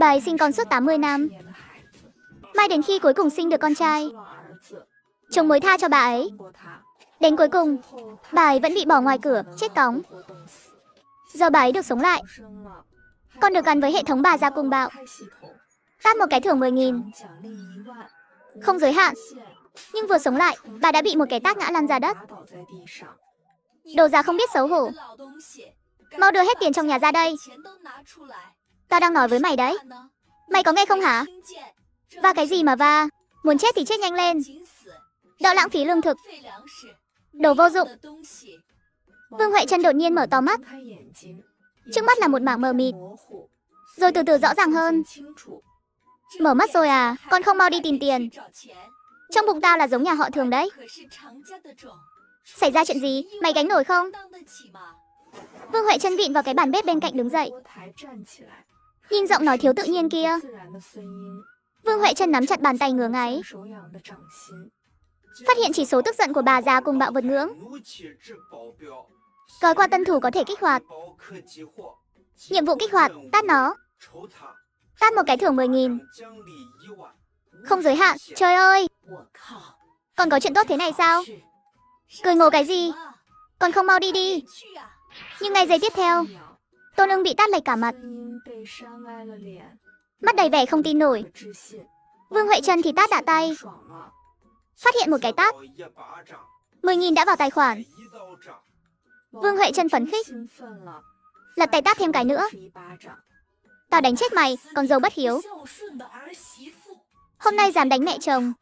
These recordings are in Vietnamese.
Bà ấy sinh con suốt 80 năm. Mai đến khi cuối cùng sinh được con trai, chồng mới tha cho bà ấy. Đến cuối cùng, bà ấy vẫn bị bỏ ngoài cửa, chết cóng. Giờ bà ấy được sống lại. Con được gắn với hệ thống bà già cùng bạo. Tát một cái thưởng 10.000. Không giới hạn. Nhưng vừa sống lại, bà đã bị một cái tát ngã lăn ra đất. Đồ già không biết xấu hổ. Mau đưa hết tiền trong nhà ra đây. Tao đang nói với mày đấy. Mày có nghe không hả? Va cái gì mà va? Muốn chết thì chết nhanh lên. Đỡ lãng phí lương thực. Đồ vô dụng. Vương Huệ Trân đột nhiên mở to mắt. Trước mắt là một mảng mờ mịt. Rồi từ từ rõ ràng hơn. Mở mắt rồi à? Con không mau đi tìm tiền. Trong bụng tao là giống nhà họ Thường đấy. Xảy ra chuyện gì? Mày gánh nổi không? Vương Huệ Trân vịn vào cái bàn bếp bên cạnh đứng dậy. Nhìn giọng nói thiếu tự nhiên kia. Vương Huệ Trân nắm chặt bàn tay ngứa ngáy. Phát hiện chỉ số tức giận của bà già cùng bạo vượt ngưỡng. Gói qua tân thủ có thể kích hoạt. Nhiệm vụ kích hoạt, tát nó. Tát một cái thưởng 10.000. Không giới hạn, trời ơi. Còn có chuyện tốt thế này sao? Cười ngộ cái gì? Còn không mau đi đi. Nhưng ngay giây tiếp theo, Tôn Ưng bị tát lệch cả mặt. Mắt đầy vẻ không tin nổi. Vương Huệ Trân thì tát đạ tay. Phát hiện một cái tát. 10.000 đã vào tài khoản. Vương Huệ Trân phấn khích. Lật tay tát thêm cái nữa. Tao đánh chết mày, con dâu bất hiếu. Hôm nay dám đánh mẹ chồng.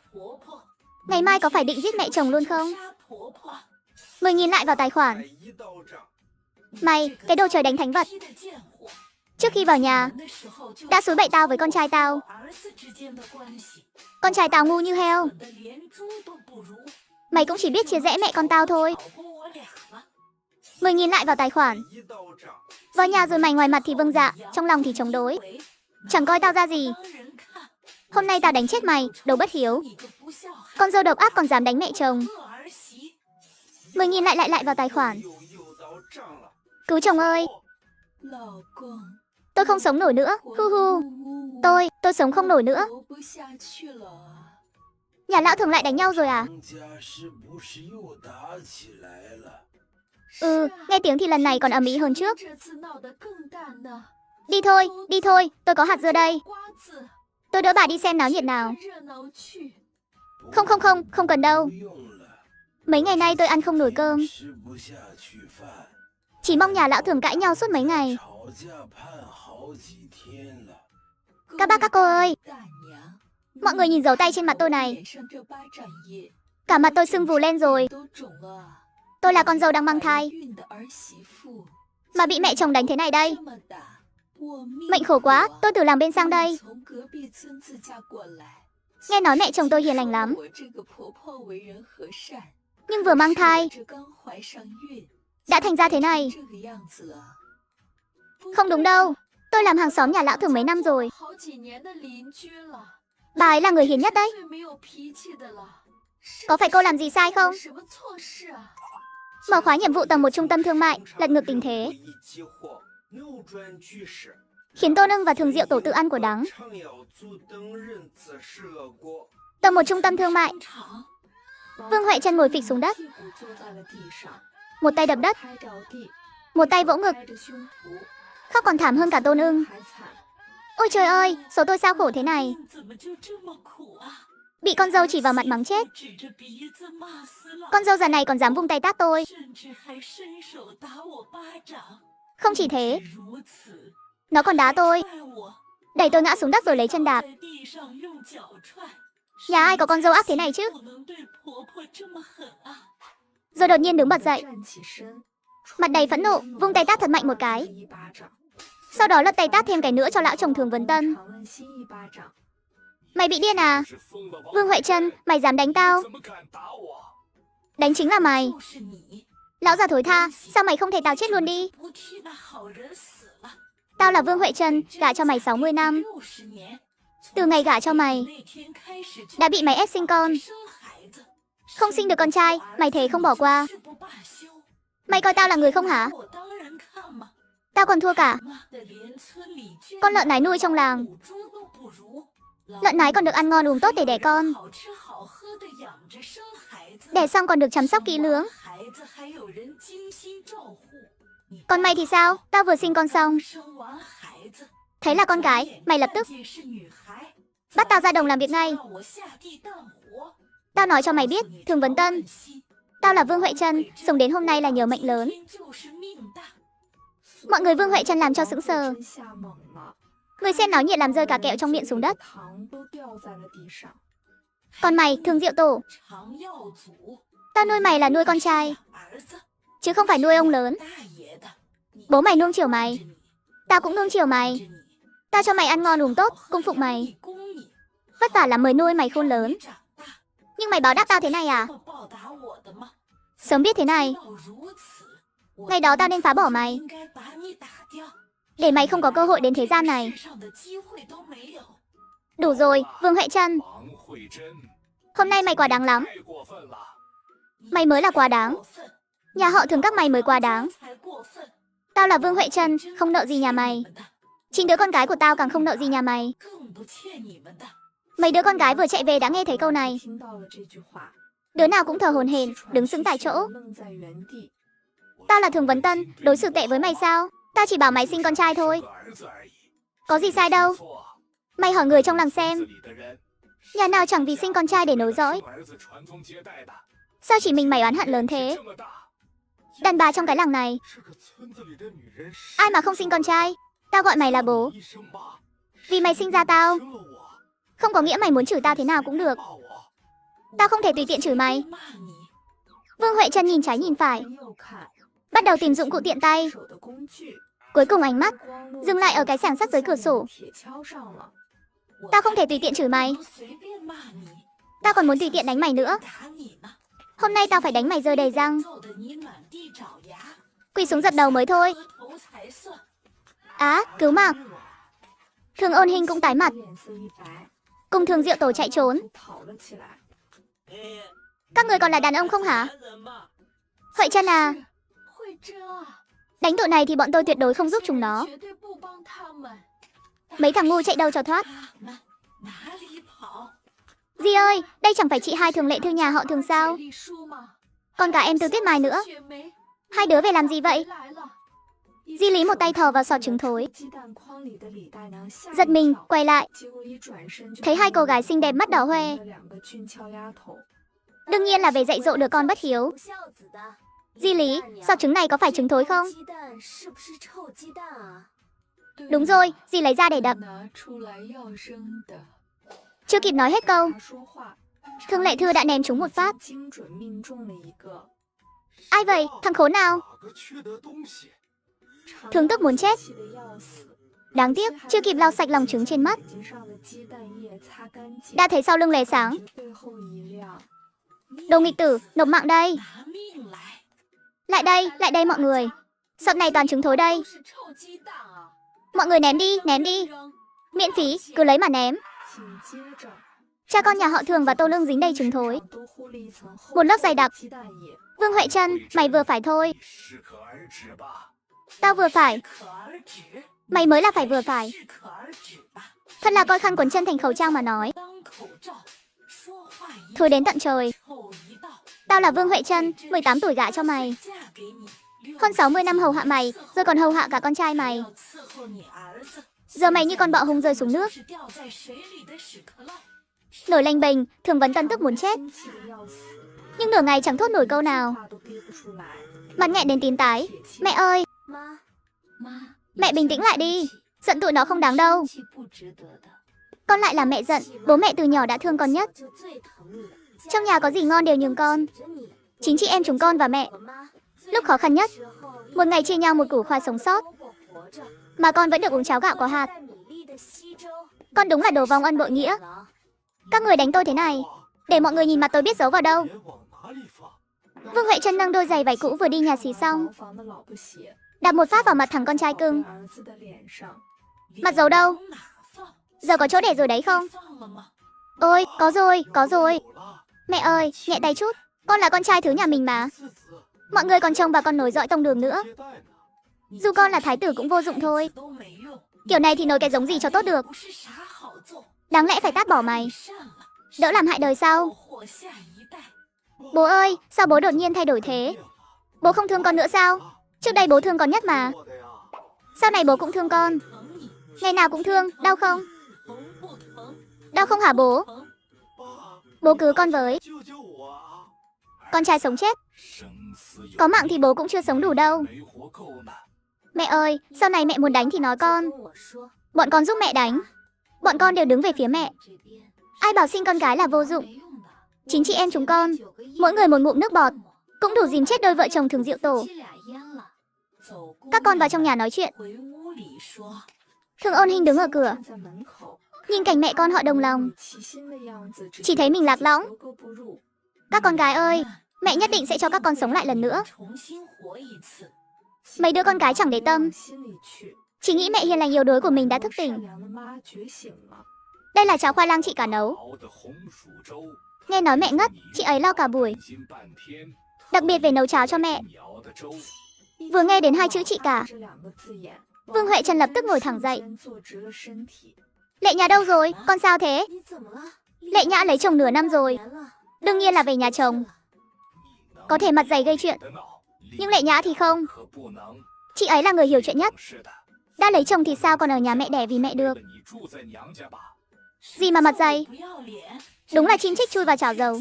Ngày mai có phải định giết mẹ chồng luôn không? 10.000 lại vào tài khoản. Mày, cái đồ trời đánh thánh vật. Trước khi vào nhà, đã xúi bậy tao với con trai tao. Con trai tao ngu như heo. Mày cũng chỉ biết chia rẽ mẹ con tao thôi. 10.000 lại vào tài khoản. Vào nhà rồi mày ngoài mặt thì vâng dạ, trong lòng thì chống đối. Chẳng coi tao ra gì. Hôm nay tao đánh chết mày, đồ bất hiếu. Con dâu độc ác còn dám đánh mẹ chồng. 10.000 lại vào tài khoản. Cứu chồng ơi. Tôi không sống nổi nữa, hu hu. Tôi sống không nổi nữa. Nhà lão Thường lại đánh nhau rồi à? Nghe tiếng thì lần này còn ầm ĩ hơn trước. Đi thôi, tôi có hạt dưa đây. Tôi đỡ bà đi xem náo nhiệt nào. Không cần đâu. Mấy ngày nay tôi ăn không nổi cơm. Chỉ mong nhà lão Thường cãi nhau suốt mấy ngày. Các bác các cô ơi, mọi người nhìn dấu tay trên mặt tôi này. Cả mặt tôi sưng vù lên rồi. Tôi là con dâu đang mang thai, mà bị mẹ chồng đánh thế này đây. Mệnh khổ quá, tôi từ làng bên sang đây. Nghe nói mẹ chồng tôi hiền lành lắm, nhưng vừa mang thai đã thành ra thế này. Không đúng đâu, tôi làm hàng xóm nhà lão Thường mấy năm rồi. Bà ấy là người hiền nhất đấy. Có phải cô làm gì sai không? Mở khóa nhiệm vụ tầng 1 trung tâm thương mại, lật ngược tình thế. Khiến Tôn Ưng và Thường Diệu tổ tự ăn của đắng. Tầng 1 trung tâm thương mại. Vương Huệ Trân ngồi phịch xuống đất. Một tay đập đất, một tay vỗ ngực. Khóc còn thảm hơn cả Tôn Ưng. Ôi trời ơi, số tôi sao khổ thế này. Bị con dâu chỉ vào mặt mắng chết. Con dâu già này còn dám vung tay tát tôi. Không chỉ thế, nó còn đá tôi, đẩy tôi ngã xuống đất rồi lấy chân đạp. Nhà ai có con dâu ác thế này chứ? Rồi đột nhiên đứng bật dậy, mặt đầy phẫn nộ, vung tay tát thật mạnh một cái. Sau đó lật tay tát thêm cái nữa cho lão chồng Thường Vấn Tân. Mày bị điên à? Vương Huệ Trân, mày dám đánh tao? Đánh chính là mày. Lão già thối tha, sao mày không thể tao chết luôn đi? Tao là Vương Huệ Trân, gả cho mày 60 năm. Từ ngày gả cho mày, đã bị mày ép sinh con. Không sinh được con trai, mày thề không bỏ qua. Mày coi tao là người không hả? Tao còn thua cả. Con lợn nái nuôi trong làng. Lợn nái còn được ăn ngon uống tốt để đẻ con. Đẻ xong còn được chăm sóc kỹ lưỡng. Còn mày thì sao? Tao vừa sinh con xong. Thấy là con gái, mày lập tức bắt tao ra đồng làm việc ngay. Tao nói cho mày biết, Thường Vấn Tân, tao là Vương Huệ Trân, sống đến hôm nay là nhờ mệnh lớn. Mọi người Vương Huệ Trân làm cho sững sờ. Người xem náo nhiệt làm rơi cả kẹo trong miệng xuống đất. Còn mày, Thường Diệu Tổ, tao nuôi mày là nuôi con trai, chứ không phải nuôi ông lớn. Bố mày nuông chiều mày, tao cũng nuông chiều mày. Tao cho mày ăn ngon uống tốt, cung phụng mày. Vất vả lắm mới nuôi mày khôn lớn. Nhưng mày báo đáp tao thế này à? Sớm biết thế này, ngày đó tao nên phá bỏ mày, để mày không có cơ hội đến thế gian này. Đủ rồi, Vương Huệ Trân. Hôm nay mày quá đáng lắm. Mày mới là quá đáng. Nhà họ Thường các mày mới quá đáng. Tao là Vương Huệ Trân, không nợ gì nhà mày. Chính đứa con gái của tao càng không nợ gì nhà mày. Mấy đứa con gái vừa chạy về đã nghe thấy câu này. Đứa nào cũng thở hổn hển, đứng sững tại chỗ. Tao là Thường Vấn Tân, đối xử tệ với mày sao? Tao chỉ bảo mày sinh con trai thôi. Có gì sai đâu. Mày hỏi người trong làng xem, nhà nào chẳng vì sinh con trai để nối dõi. Sao chỉ mình mày oán hận lớn thế? Đàn bà trong cái làng này, ai mà không sinh con trai? Tao gọi mày là bố vì mày sinh ra tao, không có nghĩa mày muốn chửi tao thế nào cũng được. Tao không thể tùy tiện chửi mày. Vương Huệ Trân nhìn trái nhìn phải, bắt đầu tìm dụng cụ tiện tay. Cuối cùng ánh mắt dừng lại ở cái xảng sắt dưới cửa sổ. Tao không thể tùy tiện chửi mày. Tao còn muốn tùy tiện đánh mày nữa. Hôm nay tao phải đánh mày rơi đầy răng. Quỳ xuống dập đầu mới thôi. Á, cứu mạng. Thường Ôn Hinh cũng tái mặt, cùng Thường Diệu Tổ chạy trốn. Các người còn là đàn ông không hả? Huệ Trân à, đánh tụi này thì bọn tôi tuyệt đối không giúp chúng nó. Mấy thằng ngu chạy đâu cho thoát. Di ơi, đây chẳng phải chị hai Thường Lệ Thư nhà họ Thường sao? Còn cả em Tư Tuyết Mai nữa. Hai đứa về làm gì vậy? Di Lý một tay thò vào sọt trứng thối, giật mình, quay lại, thấy hai cô gái xinh đẹp mắt đỏ hoe. Đương nhiên là về dạy dỗ đứa con bất hiếu. Di Lý, sọt trứng này có phải trứng thối không? Đúng rồi, Di lấy ra để đập. Chưa kịp nói hết câu, Thường Lệ Thư đã ném trúng một phát. Ai vậy, thằng khốn nào? Thường Tức muốn chết. Đáng tiếc, chưa kịp lau sạch lòng trứng trên mắt, đã thấy sau lưng lóe sáng. Đồ nghịch tử, nộp mạng đây. Lại đây mọi người. Sọt này toàn trứng thối đây. Mọi người ném đi. Miễn phí, cứ lấy mà ném. Cha con nhà họ Thường và Tô Lương dính đầy trứng thối, một lớp dày đặc. Vương Huệ Trân, mày vừa phải thôi. Tao vừa phải. Mày mới là phải vừa phải. Thật là coi khăn quấn chân thành khẩu trang mà nói. Thôi đến tận trời. Tao là Vương Huệ Trân, 18 tuổi gả cho mày. Hơn 60 năm hầu hạ mày, rồi còn hầu hạ cả con trai mày. Giờ mày như con bọ hung rơi xuống nước. Nổi lênh bềnh, Thường Vấn Tân tức muốn chết. Nhưng nửa ngày chẳng thốt nổi câu nào. Mặt nghẹn đến tím tái. Mẹ ơi! Mẹ bình tĩnh lại đi. Giận tụi nó không đáng đâu. Con lại là mẹ giận. Bố mẹ từ nhỏ đã thương con nhất. Trong nhà có gì ngon đều nhường con. Chính chị em chúng con và mẹ, lúc khó khăn nhất, một ngày chia nhau một củ khoai sống sót, mà con vẫn được uống cháo gạo có hạt. Con đúng là đồ vong ân bội nghĩa. Các người đánh tôi thế này, để mọi người nhìn mặt tôi biết giấu vào đâu. Vương Huệ Trân nâng đôi giày vải cũ vừa đi nhà xí xong, đạp một phát vào mặt thằng con trai cưng. Mặt giấu đâu? Giờ có chỗ để rồi đấy không? Ôi, có rồi. Mẹ ơi, nhẹ tay chút. Con là con trai thứ nhà mình mà. Mọi người còn trông và con nối dõi tông đường nữa. Dù con là thái tử cũng vô dụng thôi. Kiểu này thì nối cái giống gì cho tốt được. Đáng lẽ phải tát bỏ mày, đỡ làm hại đời sau. Bố ơi, sao bố đột nhiên thay đổi thế? Bố không thương con nữa sao? Trước đây bố thương con nhất mà. Sau này bố cũng thương con. Ngày nào cũng thương, đau không? Đau không hả bố? Bố cứu con với. Con trai sống chết. Có mạng thì bố cũng chưa sống đủ đâu. Mẹ ơi, sau này mẹ muốn đánh thì nói con. Bọn con giúp mẹ đánh. Bọn con đều đứng về phía mẹ. Ai bảo sinh con gái là vô dụng. Chính chị em chúng con, mỗi người một ngụm nước bọt, cũng đủ dìm chết đôi vợ chồng thường rượu tổ. Các con vào trong nhà nói chuyện. Thương Ôn Hinh đứng ở cửa, nhìn cảnh mẹ con họ đồng lòng, chỉ thấy mình lạc lõng. Các con gái ơi, mẹ nhất định sẽ cho các con sống lại lần nữa. Mấy đứa con gái chẳng để tâm, chỉ nghĩ mẹ hiền lành yếu đuối của mình đã thức tỉnh. Đây là cháo khoai lang chị cả nấu. Nghe nói mẹ ngất, chị ấy lo cả buổi, đặc biệt về nấu cháo cho mẹ. Vừa nghe đến hai chữ chị cả, Vương Huệ Trần lập tức ngồi thẳng dậy. Lệ Nhã đâu rồi? Con sao thế? Lệ Nhã lấy chồng nửa năm rồi, đương nhiên là về nhà chồng. Có thể mặt dày gây chuyện, nhưng Lệ Nhã thì không. Chị ấy là người hiểu chuyện nhất. Đã lấy chồng thì sao còn ở nhà mẹ đẻ vì mẹ được. Gì mà mặt dày? Đúng là chim chích chui vào chảo dầu.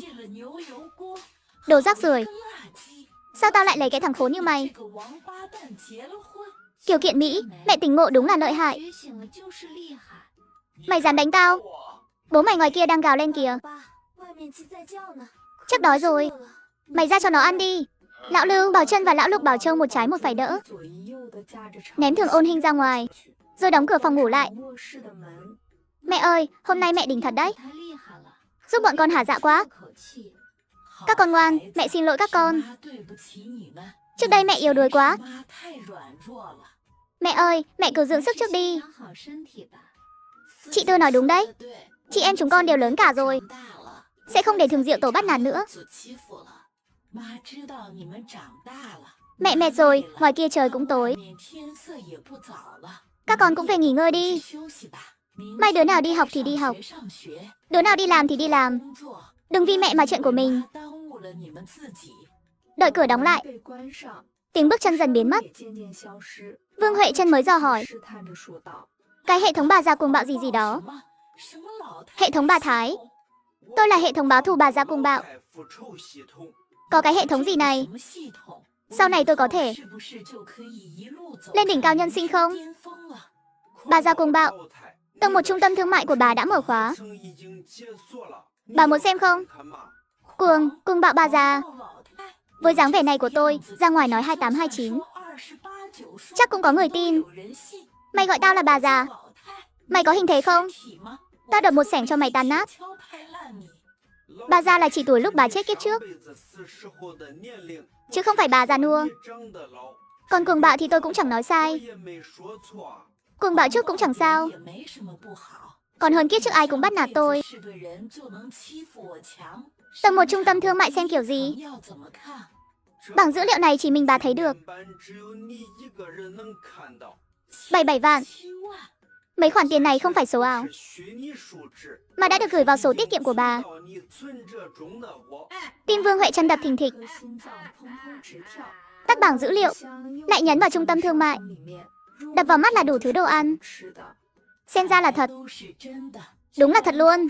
Đồ rác rưởi. Sao tao lại lấy cái thằng khốn như mày? Kiều Kiện Mỹ, mẹ tỉnh ngộ đúng là lợi hại. Mày dám đánh tao? Bố mày ngoài kia đang gào lên kìa. Chắc đói rồi. Mày ra cho nó ăn đi. Lão Lưu, Bảo Trân và Lão Lục Bảo Châu một trái một phải đỡ. Ném Thường Ôn Hinh ra ngoài, rồi đóng cửa phòng ngủ lại. Mẹ ơi, hôm nay mẹ đỉnh thật đấy. Giúp bọn con hả dạ quá. Các con ngoan, mẹ xin lỗi các con. Trước đây mẹ yếu đuối quá. Mẹ ơi, mẹ cứ dưỡng sức trước đi. Chị Tư nói đúng đấy. Chị em chúng con đều lớn cả rồi, sẽ không để Thường Diệu Tổ bắt nạt nữa. Mẹ mệt rồi, ngoài kia trời cũng tối. Các con cũng về nghỉ ngơi đi. Mai đứa nào đi học thì đi học, đứa nào đi làm thì đi làm. Đừng vì mẹ mà chuyện của mình. Đợi cửa đóng lại, tiếng bước chân dần biến mất. Vương Huệ Trân mới dò hỏi, cái hệ thống bà già cuồng bạo gì gì đó? Hệ thống bà Thái. Tôi là hệ thống báo thù bà già cuồng bạo. Có cái hệ thống gì này? Sau này tôi có thể lên đỉnh cao nhân sinh không? Bà già cuồng bạo. Tầng 1 trung tâm thương mại của bà đã mở khóa. Bà muốn xem không? Cuồng bạo bà già. Với dáng vẻ này của tôi, ra ngoài nói 28 29, chắc cũng có người tin. Mày gọi tao là bà già, mày có hình thế không? Tao đập một xẻng cho mày tan nát. Bà già là chỉ tuổi lúc bà chết kiếp trước, chứ không phải bà già nua. Còn cuồng bạo thì tôi cũng chẳng nói sai. Cuồng bạo trước cũng chẳng sao, còn hơn kiếp trước ai cũng bắt nạt tôi. Tầng 1 trung tâm thương mại xem kiểu gì? Bảng dữ liệu này chỉ mình bà thấy được. 77 vạn. Mấy khoản tiền này không phải số ảo, mà đã được gửi vào sổ tiết kiệm của bà. Tim Vương Huệ Trân đập thình thịch. Tắt bảng dữ liệu, lại nhấn vào trung tâm thương mại. Đập vào mắt là đủ thứ đồ ăn. Xem ra là thật. Đúng là thật luôn.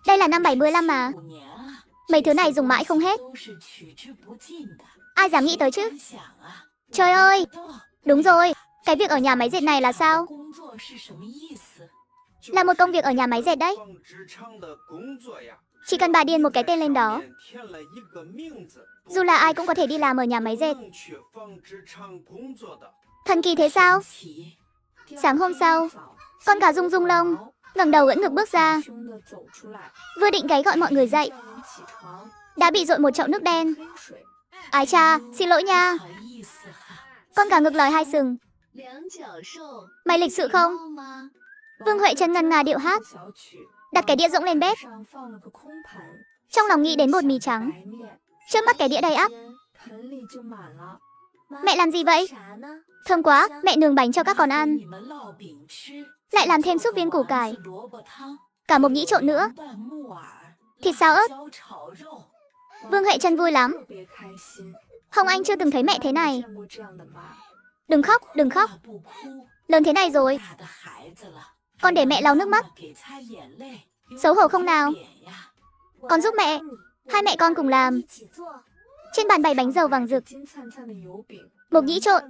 Đây là năm 75 mà. Mấy thứ này dùng mãi không hết. Ai dám nghĩ tới chứ? Trời ơi, đúng rồi, cái việc ở nhà máy dệt này là sao? Là một công việc ở nhà máy dệt đấy. Chỉ cần bà điền một cái tên lên đó, dù là ai cũng có thể đi làm ở nhà máy dệt. Thần kỳ thế sao? Sáng hôm sau, con gà rung rung lông, ngẩng đầu ưỡn ngực bước ra. Vừa định gáy gọi mọi người dậy, đã bị dội một chậu nước đen. Ái cha, xin lỗi nha. Con gà ngực lòi hai sừng. Mày lịch sự không? Vương Huệ Trân ngân nga điệu hát, đặt cái đĩa rỗng lên bếp. Trong lòng nghĩ đến bột mì trắng, trước mắt cái đĩa đầy ắp. Mẹ làm gì vậy? Thơm quá, mẹ nướng bánh cho các con ăn. Lại làm thêm súp viên củ cải. Cả một nhĩ trộn nữa. Thịt xào ớt. Vương Huệ Trân vui lắm. Hồng Anh chưa từng thấy mẹ thế này. Đừng khóc, đừng khóc. Lớn thế này rồi. Con để mẹ lau nước mắt. Xấu hổ không nào? Con giúp mẹ. Hai mẹ con cùng làm. Trên bàn bày bánh dầu vàng rực. Mộc nhĩ trộn.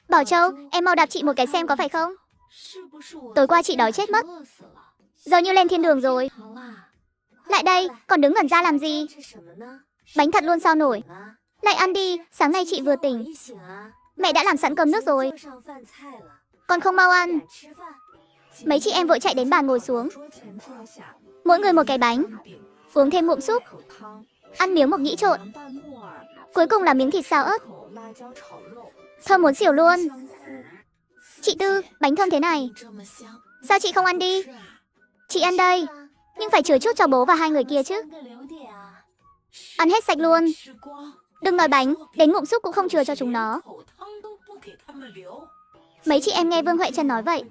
Bảo Châu, em mau đạp chị một cái xem có phải không? Tối qua chị đói chết mất. Giờ như lên thiên đường rồi. Lại đây, còn đứng ngẩn ra làm gì? Bánh thật luôn sao nổi. Lại ăn đi, sáng nay chị vừa tỉnh. Mẹ đã làm sẵn cơm nước rồi. Con không mau ăn. Mấy chị em vội chạy đến bàn ngồi xuống. Mỗi người một cái bánh. Uống thêm ngụm súp. Ăn miếng mộc nhĩ trộn. Cuối cùng là miếng thịt xào ớt. Thơm muốn xỉu luôn. Chị Tư, bánh thơm thế này. Sao chị không ăn đi? Chị ăn đây. Nhưng phải chừa chút cho bố và hai người kia chứ. Ăn hết sạch luôn. Đừng nói bánh, đến ngụm súp cũng không chừa cho chúng nó. Mấy chị em nghe Vương Huệ Trân nói vậy,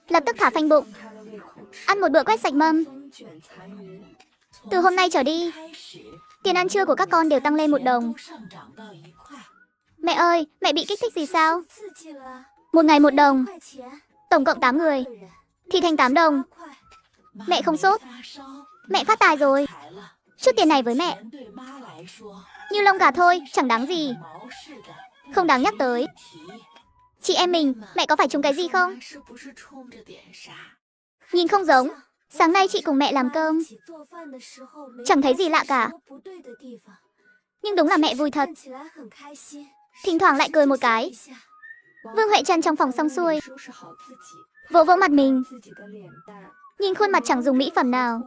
lập tức thả phanh bụng. Ăn một bữa quét sạch mâm. Từ hôm nay trở đi, tiền ăn trưa của các con đều tăng lên 1 đồng. Mẹ ơi, mẹ bị kích thích gì sao? Một ngày 1 đồng. Tổng cộng 8 người. Thì thành 8 đồng. Mẹ không sốt. Mẹ phát tài rồi. Chút tiền này với mẹ như lông gà thôi, chẳng đáng gì. Không đáng nhắc tới. Chị em mình, mẹ có phải trúng cái gì không? Nhìn không giống. Sáng nay chị cùng mẹ làm cơm, chẳng thấy gì lạ cả. Nhưng đúng là mẹ vui thật. Thỉnh thoảng lại cười một cái. Vương Huệ Trân trong phòng xong xuôi, vỗ vỗ mặt mình. Nhìn khuôn mặt chẳng dùng mỹ phẩm nào,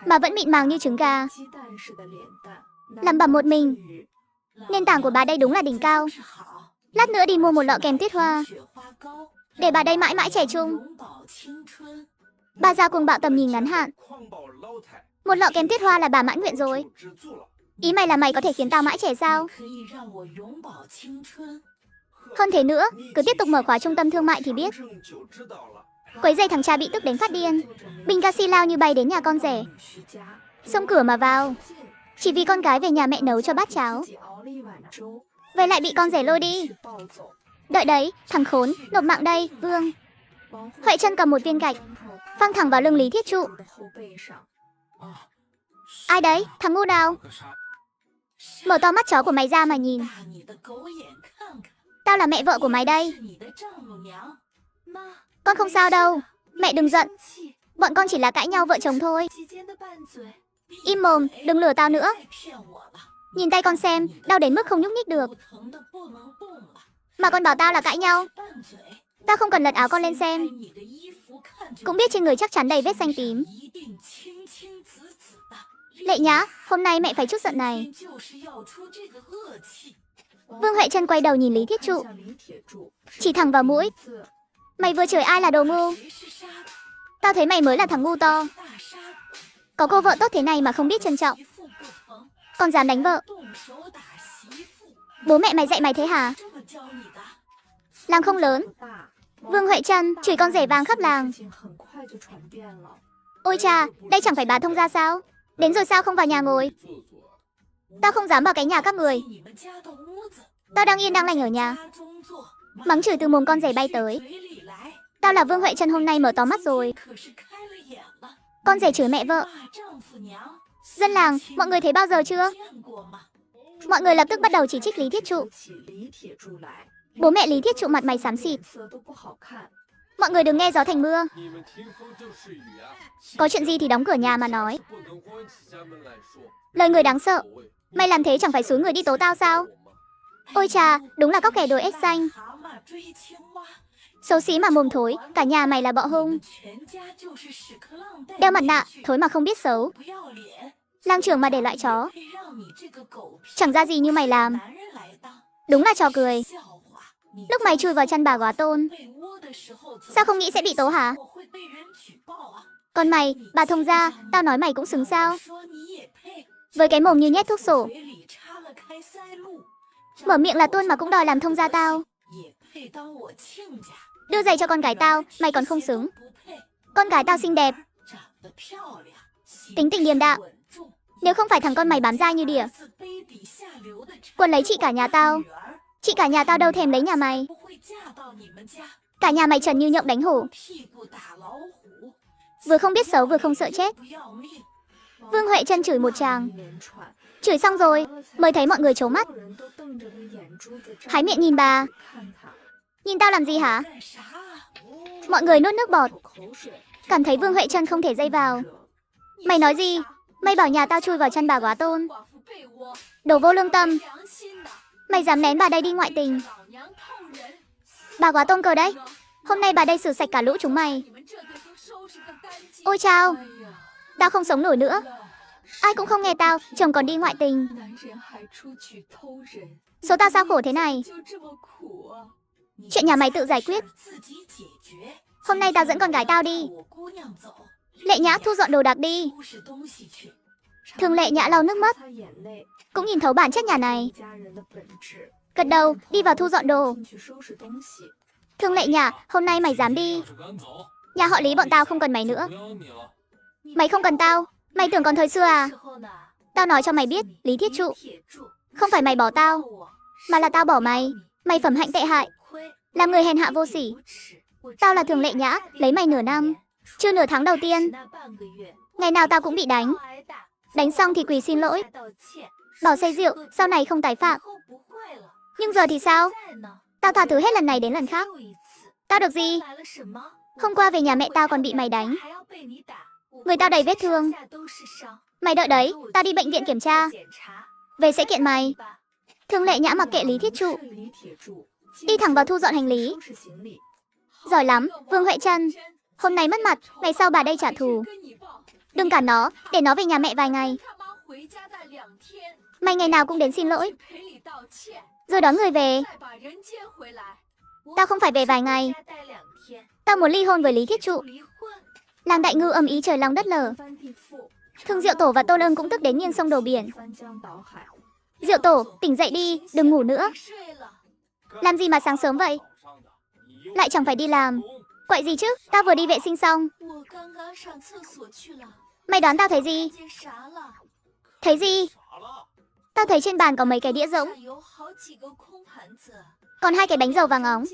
mà vẫn mịn màng như trứng gà. Làm bẩm một mình. Nền tảng của bà đây đúng là đỉnh cao. Lát nữa đi mua một lọ kem tiết hoa, để bà đây mãi mãi trẻ trung. Bà già cuồng bạo tầm nhìn ngắn hạn. Một lọ kem tiết hoa là bà mãn nguyện rồi. Ý mày là mày có thể khiến tao mãi trẻ sao? Hơn thế nữa, cứ tiếp tục mở khóa trung tâm thương mại thì biết. Quấy giày thằng cha bị tức đến phát điên. Bình gaxi lao như bay đến nhà con rể, xông cửa mà vào, chỉ vì con gái về nhà mẹ nấu cho bát cháo. Vậy lại bị con rể lôi đi. Đợi đấy, thằng khốn, nộp mạng đây, Vương. Huệ Trân cầm một viên gạch, phăng thẳng vào lưng Lý Thiết Trụ. Ai đấy, thằng ngu nào? Mở to mắt chó của mày ra mà nhìn. Tao là mẹ vợ của mày đây. Con không sao đâu. Mẹ đừng giận. Bọn con chỉ là cãi nhau vợ chồng thôi. Im mồm, đừng lừa tao nữa. Nhìn tay con xem, đau đến mức không nhúc nhích được. Mà con bảo tao là cãi nhau. Tao không cần lật áo con lên xem, cũng biết trên người chắc chắn đầy vết xanh tím. Lệ Nhã, hôm nay mẹ phải chút giận này. Vương Huệ Trân quay đầu nhìn Lý Thiết Trụ, chỉ thẳng vào mũi. Mày vừa chửi ai là đồ ngu? Tao thấy mày mới là thằng ngu to. Có cô vợ tốt thế này mà không biết trân trọng, còn dám đánh vợ. Bố mẹ mày dạy mày thế hả? Làng không lớn. Vương Huệ Trân chửi con rể vàng khắp làng. Ôi cha, đây chẳng phải bà thông gia sao? Đến rồi sao không vào nhà ngồi? Tao không dám vào cái nhà các người. Tao đang yên đang lành ở nhà. Mắng chửi từ mồm con rể bay tới. Tao là Vương Huệ Trân hôm nay mở to mắt rồi. Con rể chửi mẹ vợ. Dân làng, mọi người thấy bao giờ chưa? Mọi người lập tức bắt đầu chỉ trích Lý Thiết Trụ. Bố mẹ Lý Thiết Trụ mặt mày xám xịt. Mọi người đừng nghe gió thành mưa. Có chuyện gì thì đóng cửa nhà mà nói. Lời người đáng sợ. Mày làm thế chẳng phải xúi người đi tố tao sao? Ôi chà, đúng là cóc ghẻ đồi ếch xanh. Xấu xí mà mồm thối, cả nhà mày là bọ hung. Đeo mặt nạ, thối mà không biết xấu. Lang trưởng mà để loại chó. Chẳng ra gì như mày làm. Đúng là trò cười. Lúc mày chui vào chăn bà góa tôn, sao không nghĩ sẽ bị tố hả? Còn mày, bà thông gia, tao nói mày cũng xứng sao? Với cái mồm như nhét thuốc sổ. Mở miệng là tuôn mà cũng đòi làm thông gia tao. Đưa giày cho con gái tao, mày còn không xứng. Con gái tao xinh đẹp, tính tình điềm đạm. Nếu không phải thằng con mày bám dai như đỉa, quần lấy chị cả nhà tao. Chị cả nhà tao đâu thèm lấy nhà mày. Cả nhà mày trần như nhộng đánh hổ. Vừa không biết xấu vừa không sợ chết. Vương Huệ Trân chửi một tràng. Chửi xong rồi, mới thấy mọi người trố mắt. Hái miệng nhìn bà. Nhìn tao làm gì hả? Mọi người nuốt nước bọt. Cảm thấy Vương Huệ Trân không thể dây vào. Mày nói gì? Mày bảo nhà tao chui vào chân bà Góa Tôn. Đồ vô lương tâm. Mày dám nén bà đây đi ngoại tình. Bà Góa Tôn cờ đấy. Hôm nay bà đây xử sạch cả lũ chúng mày. Ôi chao, tao không sống nổi nữa. Ai cũng không nghe tao, chồng còn đi ngoại tình. Số tao sao khổ thế này. Chuyện nhà mày tự giải quyết. Hôm nay tao dẫn con gái tao đi. Lệ Nhã thu dọn đồ đạc đi. Thường Lệ Nhã lau nước mắt, cũng nhìn thấu bản chất nhà này. Gật đầu, đi vào thu dọn đồ. Thường Lệ Nhã, hôm nay mày dám đi. Nhà họ Lý bọn tao không cần mày nữa. Mày không cần tao, mày tưởng còn thời xưa à? Tao nói cho mày biết, Lý Thiết Trụ, không phải mày bỏ tao, mà là tao bỏ mày. Mày phẩm hạnh tệ hại, làm người hèn hạ vô sỉ. Tao là Thường Lệ Nhã, lấy mày nửa năm. Chưa nửa tháng đầu tiên, ngày nào tao cũng bị đánh. Đánh xong thì quỳ xin lỗi, bảo say rượu, sau này không tái phạm. Nhưng giờ thì sao? Tao tha thứ hết lần này đến lần khác. Tao được gì? Hôm qua về nhà mẹ tao còn bị mày đánh. Người tao đầy vết thương. Mày đợi đấy, tao đi bệnh viện kiểm tra. Về sẽ kiện mày. Thường Lệ Nhã mặc kệ Lý Thiết Trụ, đi thẳng vào thu dọn hành lý. Giỏi lắm, Vương Huệ Trân. Hôm nay mất mặt, ngày sau bà đây trả thù. Đừng cản nó, để nó về nhà mẹ vài ngày. Mày ngày nào cũng đến xin lỗi, rồi đón người về. Tao không phải về vài ngày. Tao muốn ly hôn với Lý Thiết Trụ. Làng Đại Ngư âm ý trời long đất lở. Thường Diệu Tổ và Tôn Ưng cũng tức đến nghiêng sông đổ biển. Diệu Tổ, tỉnh dậy đi, đừng ngủ nữa. Làm gì mà sáng sớm vậy? Lại chẳng phải đi làm. Quậy gì chứ, tao vừa đi vệ sinh xong. Mày đoán tao thấy gì? Thấy gì? Tao thấy trên bàn có mấy cái đĩa rỗng, còn 2 cái bánh dầu vàng óng.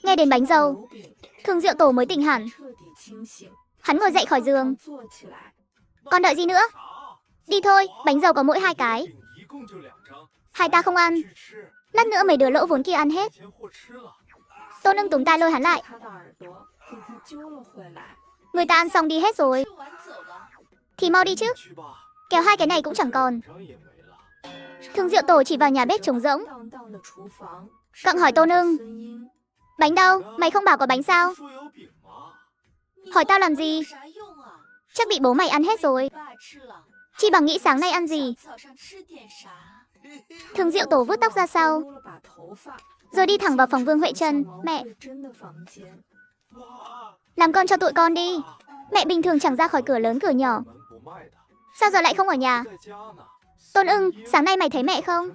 Nghe đến bánh dầu, Thường Diệu Tổ mới tỉnh hẳn. Hắn ngồi dậy khỏi giường. Còn đợi gì nữa? Đi thôi, bánh dầu có mỗi 2 cái. Hai ta không ăn. Lát nữa mấy đứa lỗ vốn kia ăn hết. Tôn Ưng túm tai lôi hắn lại. Người ta ăn xong đi hết rồi. Thì mau đi chứ, kéo 2 cái này cũng chẳng còn. Thường Diệu Tổ chỉ vào nhà bếp trống rỗng. Cậu hỏi Tôn Ưng, bánh đâu? Mày không bảo có bánh sao? Hỏi tao làm gì? Chắc bị bố mày ăn hết rồi. Chi bằng nghĩ sáng nay ăn gì. Thường Diệu Tổ vuốt tóc ra sau, rồi đi thẳng vào phòng Vương Huệ Trân. Mẹ, làm con cho tụi con đi. Mẹ bình thường chẳng ra khỏi cửa lớn cửa nhỏ, sao giờ lại không ở nhà? Tôn Ưng, sáng nay mày thấy mẹ không?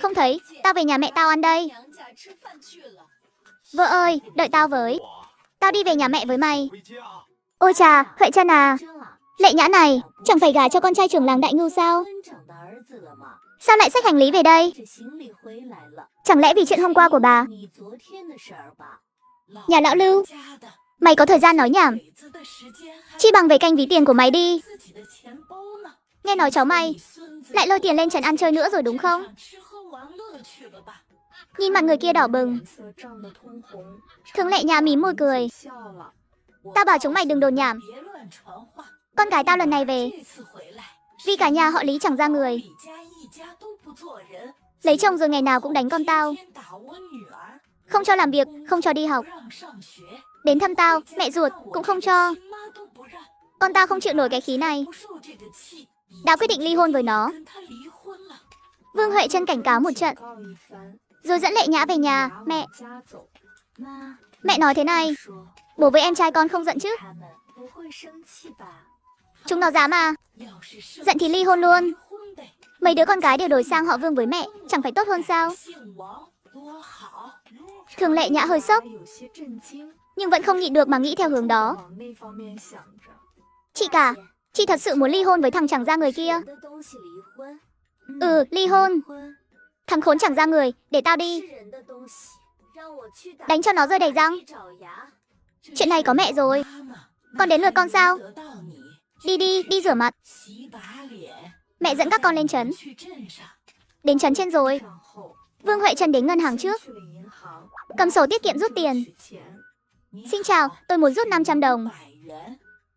Không thấy, tao về nhà mẹ tao ăn đây. Vợ ơi, đợi tao với. Tao đi về nhà mẹ với mày. Ôi chà, Huệ Trân à, Lệ Nhã này, chẳng phải gả cho con trai trưởng làng Đại Ngưu sao? Sao lại xách hành lý về đây? Chẳng lẽ vì chuyện hôm qua của bà? Nhà lão Lưu, mày có thời gian nói nhảm, chi bằng về canh ví tiền của mày đi. Nghe nói cháu mày lại lôi tiền lên trần ăn chơi nữa rồi đúng không? Nhìn mặt người kia đỏ bừng. Thường Lệ Nhã mím môi cười. Tao bảo chúng mày đừng đồn nhảm. Con gái tao lần này về vì cả nhà họ Lý chẳng ra người. Lấy chồng rồi ngày nào cũng đánh con tao, không cho làm việc, không cho đi học. Đến thăm tao, mẹ ruột cũng không cho. Con tao không chịu nổi cái khí này, đã quyết định ly hôn với nó. Vương Huệ Trân cảnh cáo một trận, rồi dẫn Lệ Nhã về nhà. Mẹ nói thế này, bố với em trai con không giận chứ? Chúng nó dám à? Giận thì ly hôn luôn. Mấy đứa con gái đều đổi sang họ Vương với mẹ, chẳng phải tốt hơn sao? Thường Lệ Nhã hơi sốc, nhưng vẫn không nhịn được mà nghĩ theo hướng đó. Chị cả, chị thật sự muốn ly hôn với thằng chẳng ra người kia? Ly hôn. Thằng khốn chẳng ra người, để tao đi. Đánh cho nó rơi đầy răng. Chuyện này có mẹ rồi. Con đến lượt con sao? Đi đi, đi rửa mặt. Mẹ dẫn các con lên trấn. Đến trấn trên rồi. Vương Huệ Trân đến ngân hàng trước, cầm sổ tiết kiệm rút tiền. Xin chào, tôi muốn rút 500 đồng.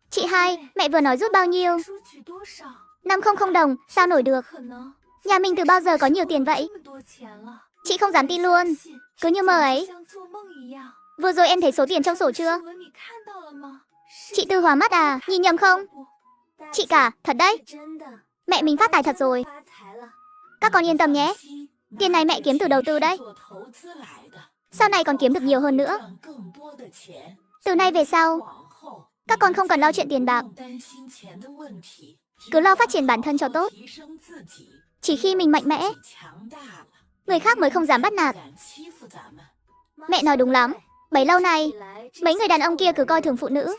Chị hai, mẹ vừa nói rút bao nhiêu? 500 đồng, sao nổi được? Nhà mình từ bao giờ có nhiều tiền vậy? Chị không dám tin luôn. Cứ như mơ ấy. Vừa rồi em thấy số tiền trong sổ chưa? Chị Tư hóa mắt à, nhìn nhầm không? Chị cả, thật đấy. Mẹ mình phát tài thật rồi. Các con yên tâm nhé. Tiền này mẹ kiếm từ đầu tư đấy. Sau này còn kiếm được nhiều hơn nữa. Từ nay về sau, các con không cần lo chuyện tiền bạc. Cứ lo phát triển bản thân cho tốt. Chỉ khi mình mạnh mẽ, người khác mới không dám bắt nạt. Mẹ nói đúng lắm. Bấy lâu nay, mấy người đàn ông kia cứ coi thường phụ nữ.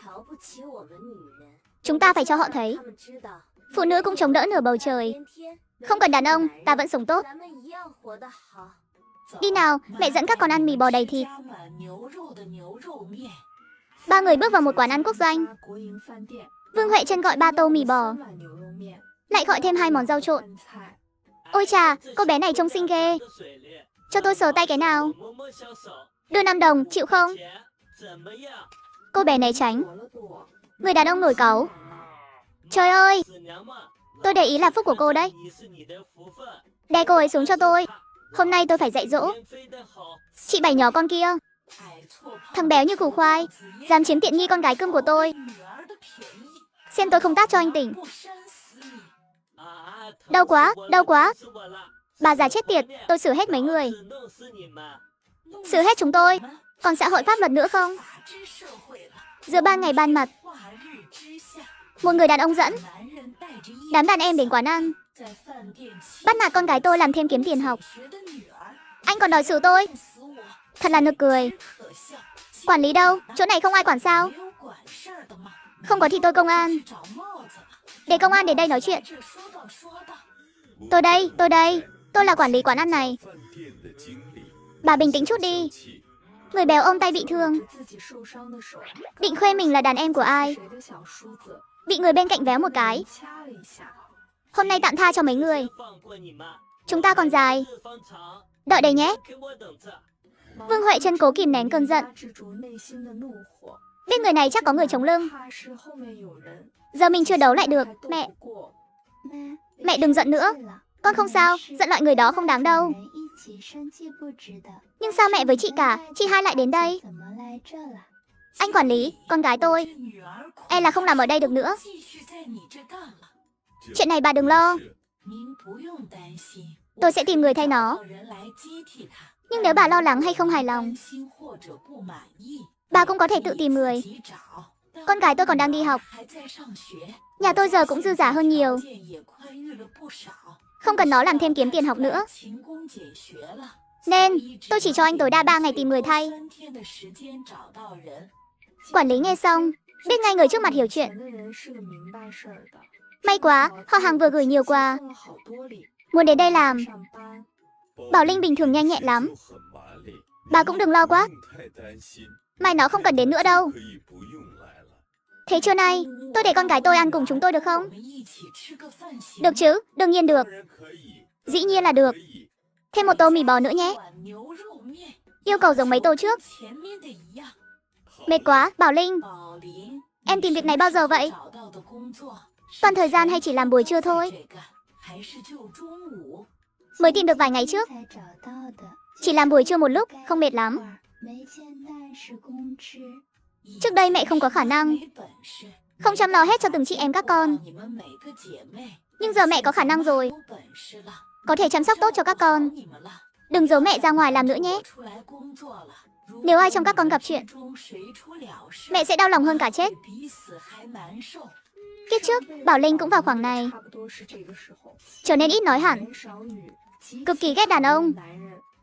Chúng ta phải cho họ thấy, phụ nữ cũng chống đỡ nửa bầu trời. Không cần đàn ông, ta vẫn sống tốt. Đi nào, mẹ dẫn các con ăn mì bò đầy thịt. Ba người bước vào một quán ăn quốc doanh. Vương Huệ Trân gọi 3 tô mì bò, lại gọi thêm 2 món rau trộn. Ôi chà, cô bé này trông xinh ghê. Cho tôi sờ tay cái nào. Đưa 5 đồng, chịu không? Cô bé né tránh. Người đàn ông nổi cáu. Trời ơi, tôi để ý là phúc của cô đấy. Đè cô ấy xuống cho tôi. Hôm nay tôi phải dạy dỗ chị Bảy nhỏ con kia. Thằng béo như củ khoai, dám chiếm tiện nghi con gái cưng của tôi. Xem tôi không tát cho anh tỉnh. Đau quá, đau quá. Bà già chết tiệt, tôi xử hết mấy người. Xử hết chúng tôi. Còn xã hội pháp luật nữa không? Giữa ban ngày ban mặt, một người đàn ông dẫn đám đàn em đến quán ăn, bắt nạt con gái tôi làm thêm kiếm tiền học. Anh còn đòi xử tôi. Thật là nực cười. Quản lý đâu? Chỗ này không ai quản sao? Không có thì tôi công an. Để công an đến đây nói chuyện. Tôi đây. Tôi là quản lý quán ăn này. Bà bình tĩnh chút đi. Người béo ôm tay bị thương, định khoe mình là đàn em của ai, bị người bên cạnh véo một cái. Hôm nay tạm tha cho mấy người. Chúng ta còn dài. Đợi đấy nhé. Vương Huệ Trân cố kìm nén cơn giận. Biết người này chắc có người chống lưng. Giờ mình chưa đấu lại được. Mẹ đừng giận nữa. Con không sao, giận loại người đó không đáng đâu. Nhưng sao mẹ với chị cả, chị hai lại đến đây? Anh quản lý, con gái tôi e là không làm ở đây được nữa. Chuyện này bà đừng lo. Tôi sẽ tìm người thay nó. Nhưng nếu bà lo lắng hay không hài lòng, bà cũng có thể tự tìm người. Con gái tôi còn đang đi học. Nhà tôi giờ cũng dư giả hơn nhiều. Không cần nó làm thêm kiếm tiền học nữa. Nên tôi chỉ cho anh tối đa 3 ngày tìm người thay. Quản lý nghe xong, biết ngay người trước mặt hiểu chuyện. May quá, họ hàng vừa gửi nhiều quà, muốn đến đây làm. Bảo Linh bình thường nhanh nhẹn lắm. Bà cũng đừng lo quá. Mai nó không cần đến nữa đâu. Thế trưa nay, tôi để con gái tôi ăn cùng chúng tôi được không? Được chứ, đương nhiên được. Dĩ nhiên là được. Thêm một tô mì bò nữa nhé. Yêu cầu giống mấy tô trước. Mệt quá, Bảo Linh. Em tìm việc này bao giờ vậy? Toàn thời gian hay chỉ làm buổi trưa thôi? Mới tìm được vài ngày trước. Chỉ làm buổi trưa một lúc, không mệt lắm. Trước đây mẹ không có khả năng, không chăm lo hết cho từng chị em các con. Nhưng giờ mẹ có khả năng rồi, có thể chăm sóc tốt cho các con. Đừng giấu mẹ ra ngoài làm nữa nhé. Nếu ai trong các con gặp chuyện, mẹ sẽ đau lòng hơn cả chết. Kiếp trước, Bảo Linh cũng vào khoảng này. Trở nên ít nói hẳn. Cực kỳ ghét đàn ông.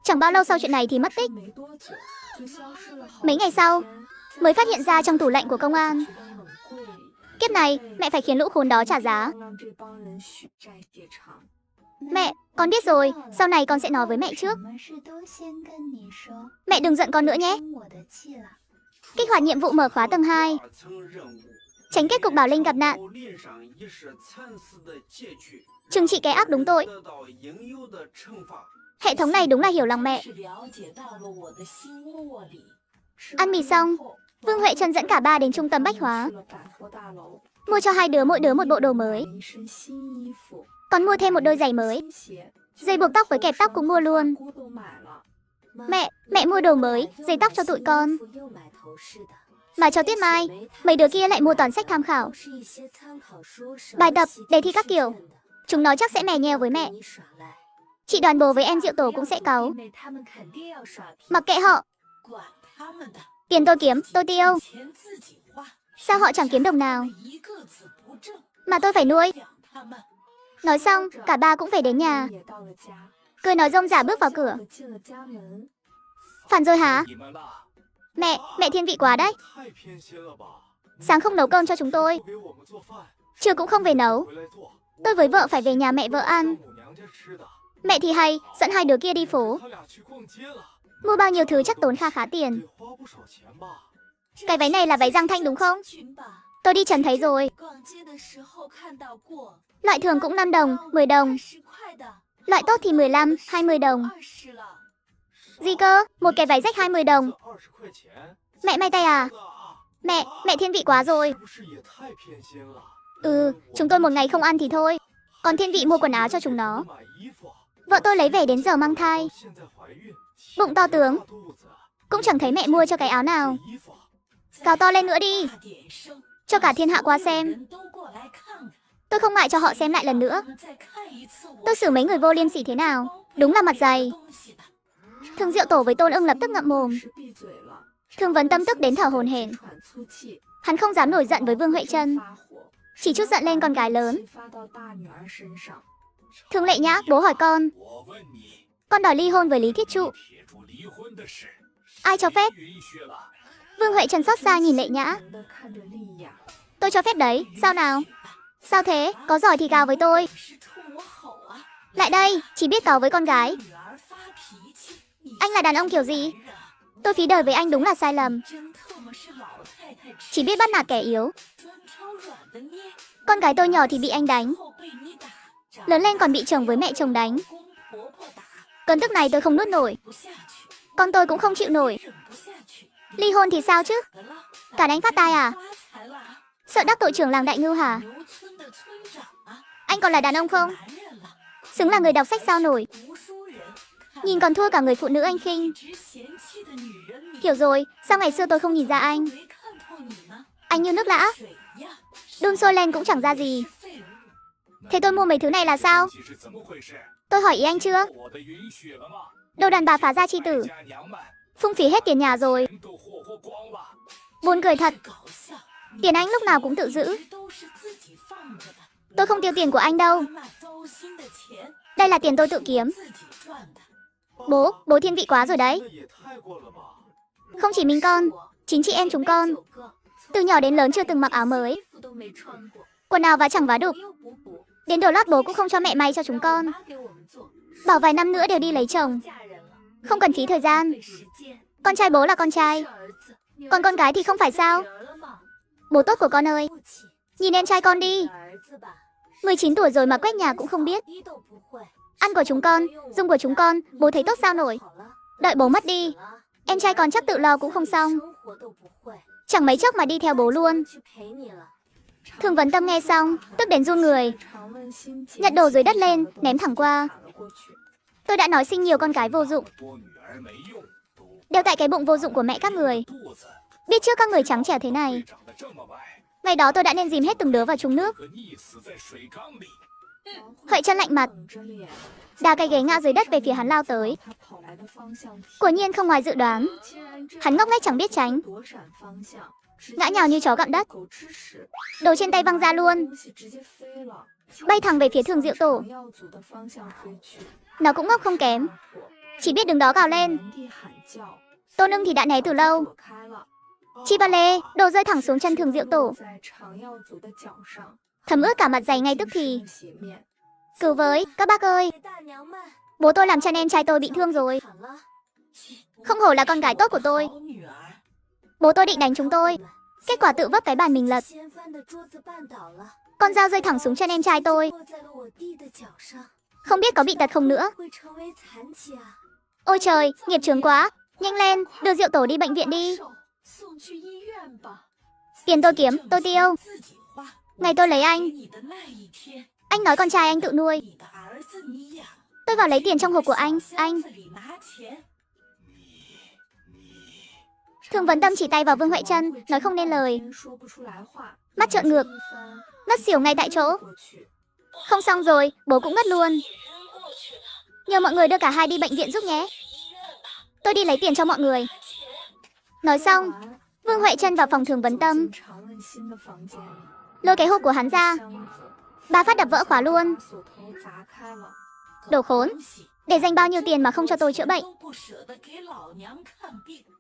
Chẳng bao lâu sau chuyện này thì mất tích. Mấy ngày sau, mới phát hiện ra trong tủ lạnh của công an. Kiếp này, mẹ phải khiến lũ khốn đó trả giá. Mẹ, con biết rồi, sau này con sẽ nói với mẹ trước. Mẹ đừng giận con nữa nhé. Kích hoạt nhiệm vụ mở khóa tầng 2. Tránh kết cục Bảo Linh gặp nạn. Trừng trị kẻ ác đúng tội. Hệ thống này đúng là hiểu lòng mẹ. Ăn mì xong, Vương Huệ Trân dẫn cả ba đến trung tâm bách hóa. Mua cho hai đứa mỗi đứa một bộ đồ mới. Còn mua thêm một đôi giày mới. Dây buộc tóc với kẹp tóc cũng mua luôn. Mẹ mua đồ mới, dây tóc cho tụi con. Mà cho Tuyết Mai, mấy đứa kia lại mua toàn sách tham khảo, bài tập, đề thi các kiểu. Chúng nó chắc sẽ mè nheo với mẹ. Chị Đoàn Bồ với em Diệu Tổ cũng sẽ cáu. Mặc kệ họ. Tiền tôi kiếm, tôi tiêu. Sao họ chẳng kiếm đồng nào? Mà tôi phải nuôi. Nói xong, cả ba cũng về đến nhà. Cười nói rông rả bước vào cửa. Phản rồi hả? Mẹ thiên vị quá đấy. Sáng không nấu cơm cho chúng tôi, trưa cũng không về nấu. Tôi với vợ phải về nhà mẹ vợ ăn. Mẹ thì hay, dẫn hai đứa kia đi phố. Mua bao nhiêu thứ chắc tốn khá tiền. Cái váy này là váy Giang Thanh đúng không? Tôi đi trần thấy rồi. Loại thường cũng 5 đồng, 10 đồng. Loại tốt thì 15, 20 đồng. Gì cơ? Một cái váy rách 20 đồng. Mẹ may tay à? Mẹ thiên vị quá rồi. Chúng tôi một ngày không ăn thì thôi. Còn thiên vị mua quần áo cho chúng nó. Vợ tôi lấy về đến giờ mang thai. Bụng to tướng. Cũng chẳng thấy mẹ mua cho cái áo nào. Cào to lên nữa đi. Cho cả thiên hạ qua xem. Tôi không ngại cho họ xem lại lần nữa. Tôi xử mấy người vô liêm sỉ thế nào. Đúng là mặt dày. Thương Diệu Tổ với Tôn Ưng lập tức ngậm mồm. Thương Vấn Tâm tức đến thở hổn hển. Hắn không dám nổi giận với Vương Huệ Trân, chỉ chút giận lên con gái lớn. Thương Lệ Nhã, bố hỏi con đòi ly hôn với Lý Thiết Trụ. Ai cho phép? Vương Huệ Trân xót xa nhìn Lệ Nhã. Tôi cho phép đấy, sao nào? Sao thế, có giỏi thì cào với tôi. Lại đây, chỉ biết cào với con gái. Anh là đàn ông kiểu gì? Tôi phí đời với anh đúng là sai lầm. Chỉ biết bắt nạt kẻ yếu. Con gái tôi nhỏ thì bị anh đánh, lớn lên còn bị chồng với mẹ chồng đánh. Cơn tức này tôi không nuốt nổi. Con tôi cũng không chịu nổi. Ly hôn thì sao chứ? Cả đánh phát tai à? Sợ đắc tội trưởng làng Đại Ngưu hả? Anh còn là đàn ông không? Xứng là người đọc sách sao nổi. Nhìn còn thua cả người phụ nữ anh khinh. Hiểu rồi, sao ngày xưa tôi không nhìn ra anh? Anh như nước lã, đun sôi lên cũng chẳng ra gì. Thế tôi mua mấy thứ này là sao? Tôi hỏi ý anh chưa? Đồ đàn bà phá gia chi tử, phung phí hết tiền nhà rồi. Buồn cười thật. Tiền anh lúc nào cũng tự giữ. Tôi không tiêu tiền của anh đâu. Đây là tiền tôi tự kiếm. Bố thiên vị quá rồi đấy. Không chỉ mình con, chính chị em chúng con từ nhỏ đến lớn chưa từng mặc áo mới, quần áo vá chẳng vá đục. Đến đồ lót bố cũng không cho mẹ may cho chúng con. Bảo vài năm nữa đều đi lấy chồng, không cần phí thời gian. Con trai bố là con trai, còn con gái thì không phải sao? Bố tốt của con ơi, nhìn em trai con đi. 19 tuổi rồi mà quét nhà cũng không biết. Ăn của chúng con, dùng của chúng con, bố thấy tốt sao nổi. Đợi bố mất đi, em trai con chắc tự lo cũng không xong. Chẳng mấy chốc mà đi theo bố luôn. Thương Vấn Tâm nghe xong, tức đến run người. Nhặt đồ dưới đất lên, ném thẳng qua. Tôi đã nói sinh nhiều con cái vô dụng, đều tại cái bụng vô dụng của mẹ các người. Biết trước các người trắng trẻo thế này, ngày đó tôi đã nên dìm hết từng đứa vào chung nước. Huệ Chân lạnh mặt, đá cái ghế ngã dưới đất về phía hắn lao tới. Quả nhiên không ngoài dự đoán, hắn ngốc nghếch chẳng biết tránh, ngã nhào như chó gặm đất. Đồ trên tay văng ra luôn, bay thẳng về phía Thường Diệu Tổ. Nó cũng ngốc không kém, chỉ biết đứng đó gào lên. Tô Nưng thì đã né từ lâu. Chi ba lê, đồ rơi thẳng xuống chân Thường Diệu Tổ, thấm ướt cả mặt giày ngay tức thì. Cứu với, các bác ơi, bố tôi làm cho em trai tôi bị thương rồi. Không hổ là con gái tốt của tôi. Bố tôi định đánh chúng tôi, kết quả tự vấp cái bàn mình lật. Con dao rơi thẳng xuống chân em trai tôi, không biết có bị tật không nữa. Ôi trời, nghiệp chướng quá. Nhanh lên, đưa Diệu Tổ đi bệnh viện đi. Tiền tôi kiếm, tôi tiêu. Ngày tôi lấy anh nói con trai anh tự nuôi. Tôi vào lấy tiền trong hộp của anh. Thường Vấn Tâm chỉ tay vào Vương Huệ Chân, nói không nên lời. Mắt trợn ngược, ngất xỉu ngay tại chỗ. Không xong rồi, bố cũng ngất luôn. Nhờ mọi người đưa cả hai đi bệnh viện giúp nhé. Tôi đi lấy tiền cho mọi người. Nói xong, Vương Huệ Chân vào phòng Thường Vấn Tâm, lôi cái hộp của hắn ra, 3 phát đập vỡ khóa luôn. Đồ khốn, để dành bao nhiêu tiền mà không cho tôi chữa bệnh.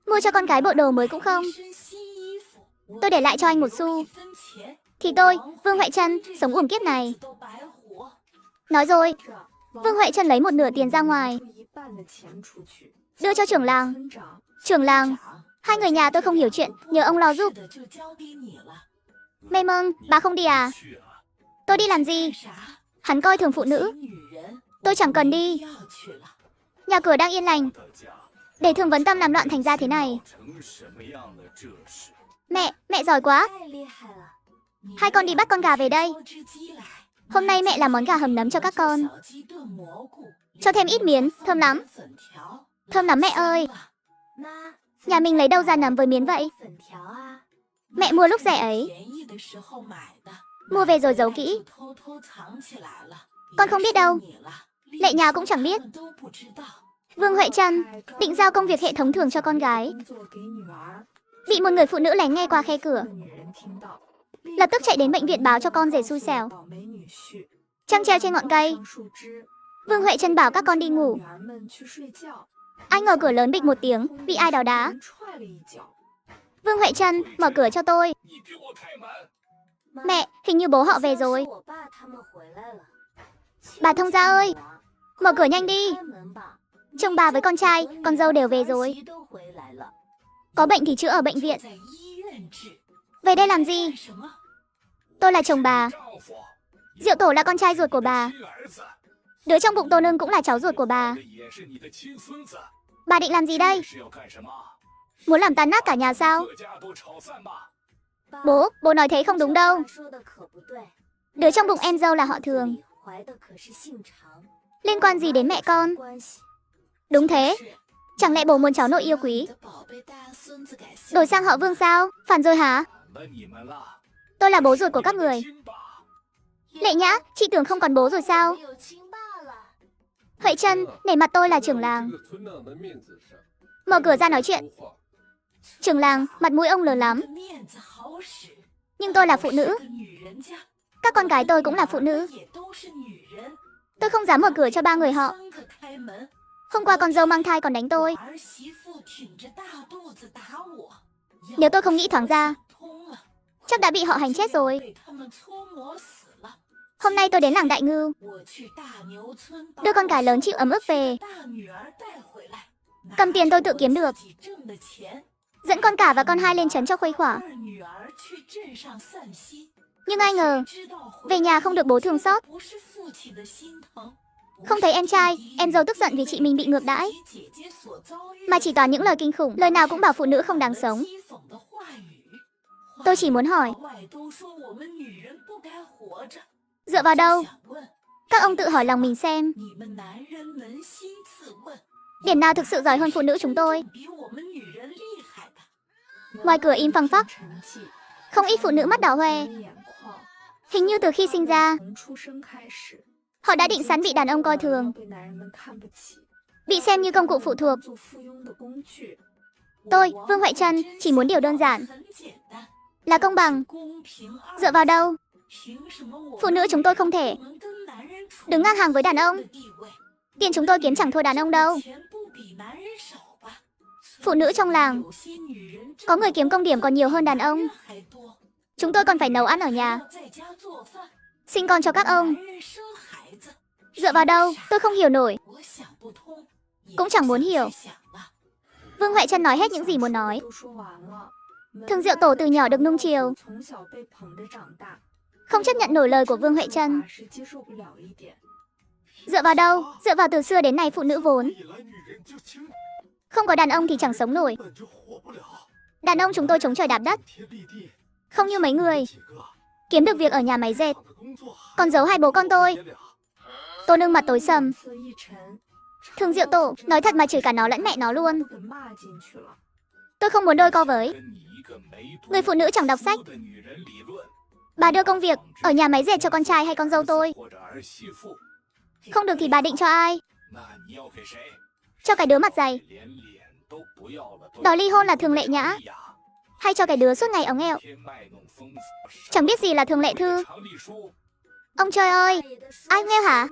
Mua cho con cái bộ đồ mới cũng không. Tôi để lại cho anh 1 xu. Thì tôi, Vương Huệ Chân, sống uổng kiếp này. Nói rồi, Vương Huệ Chân lấy 1/2 tiền ra ngoài, đưa cho trưởng làng. Trưởng làng, hai người nhà tôi không hiểu chuyện, nhờ ông lo giúp. Mê mâng, bà không đi à? Tôi đi làm gì? Hắn coi thường phụ nữ. Tôi chẳng cần đi. Nhà cửa đang yên lành, để Thường Vấn Tâm làm loạn thành ra thế này. Mẹ giỏi quá. Hai con đi bắt con gà về đây. Hôm nay mẹ làm món gà hầm nấm cho các con. Cho thêm ít miến, thơm lắm. Thơm lắm mẹ ơi. Nhà mình lấy đâu ra nấm với miến vậy? Mẹ mua lúc rẻ ấy. Mua về rồi giấu kỹ. Con không biết đâu. Lệ nhà cũng chẳng biết. Vương Huệ Chân định giao công việc hệ thống thưởng cho con gái, bị một người phụ nữ lén nghe qua khe cửa, lập tức chạy đến bệnh viện báo cho con rể xui xẻo. Trăng treo trên ngọn cây. Vương Huệ Chân bảo các con đi ngủ. Ai ngờ cửa lớn bịch một tiếng, bị ai đó đá. Vương Huệ Chân, mở cửa cho tôi. Mẹ, hình như bố họ về rồi. Bà thông gia ơi, mở cửa nhanh đi. Chồng bà với con trai, con dâu đều về rồi. Có bệnh thì chữa ở bệnh viện. Về đây làm gì? Tôi là chồng bà. Diệu Tổ là con trai ruột của bà. Đứa trong bụng Tô Nưng cũng là cháu ruột của bà. Bà định làm gì đây? Muốn làm tan nát cả nhà sao? Bố nói thế không đúng đâu. Đứa trong bụng em dâu là họ Thường. Liên quan gì đến mẹ con? Đúng thế. Chẳng lẽ bố muốn cháu nội yêu quý đổi sang họ Vương sao? Phản rồi hả? Tôi là bố ruột của các người. Lệ Nhã, chị tưởng không còn bố rồi sao? Huệ Chân, nể mặt tôi là trưởng làng. Mở cửa ra nói chuyện. Trưởng làng, mặt mũi ông lớn lắm. Nhưng tôi là phụ nữ. Các con gái tôi cũng là phụ nữ. Tôi không dám mở cửa cho 3 người họ. Hôm qua con dâu mang thai còn đánh tôi. Nếu tôi không nghĩ thoáng ra, chắc đã bị họ hành chết rồi. Hôm nay tôi đến làng Đại Ngưu, đưa con gái lớn chịu ấm ức về. Cầm tiền tôi tự kiếm được, dẫn con cả và con hai lên trấn cho khuây khỏa. Nhưng ai ngờ, về nhà không được bố thương xót. Không thấy em trai, em dâu tức giận vì chị mình bị ngược đãi. Mà chỉ toàn những lời kinh khủng, lời nào cũng bảo phụ nữ không đáng sống. Tôi chỉ muốn hỏi, dựa vào đâu? Các ông tự hỏi lòng mình xem, điểm nào thực sự giỏi hơn phụ nữ chúng tôi? Ngoài cửa im phăng phắc, không ít phụ nữ mắt đỏ hoe. Hình như từ khi sinh ra, Họ đã định sẵn bị đàn ông coi thường, bị xem như công cụ phụ thuộc. Tôi, Vương Huệ Trân, chỉ muốn điều đơn giản là công bằng. Dựa vào đâu? Phụ nữ chúng tôi không thể đứng ngang hàng với đàn ông. Tiền chúng tôi kiếm chẳng thua đàn ông đâu. Phụ nữ trong làng, có người kiếm công điểm còn nhiều hơn đàn ông. Chúng tôi còn phải nấu ăn ở nhà, sinh con cho các ông. Dựa vào đâu? Tôi không hiểu nổi, cũng chẳng muốn hiểu. Vương Huệ Trân nói hết những gì muốn nói. Thường Diệu Tổ từ nhỏ được nuông chiều, không chấp nhận nổi lời của Vương Huệ Trân. Dựa vào đâu? Dựa vào từ xưa đến nay phụ nữ vốn không có đàn ông thì chẳng sống nổi. Đàn ông chúng tôi chống trời đạp đất, không như mấy người kiếm được việc ở nhà máy dệt, còn giấu hai bố con tôi. Tô Nương mặt tối sầm. Thường Diệu Tổ, nói thật mà chửi cả nó lẫn mẹ nó luôn. Tôi không muốn đôi co với người phụ nữ chẳng đọc sách. Bà đưa công việc ở nhà máy dệt cho con trai hay con dâu tôi. Không được thì bà định cho ai? Cho cái đứa mặt dày đòi ly hôn là Thường Lệ Nhã, hay cho cái đứa suốt ngày ống ẹo chẳng biết gì là Thường Lệ Thư? Ông trời ơi, ai nghèo hả?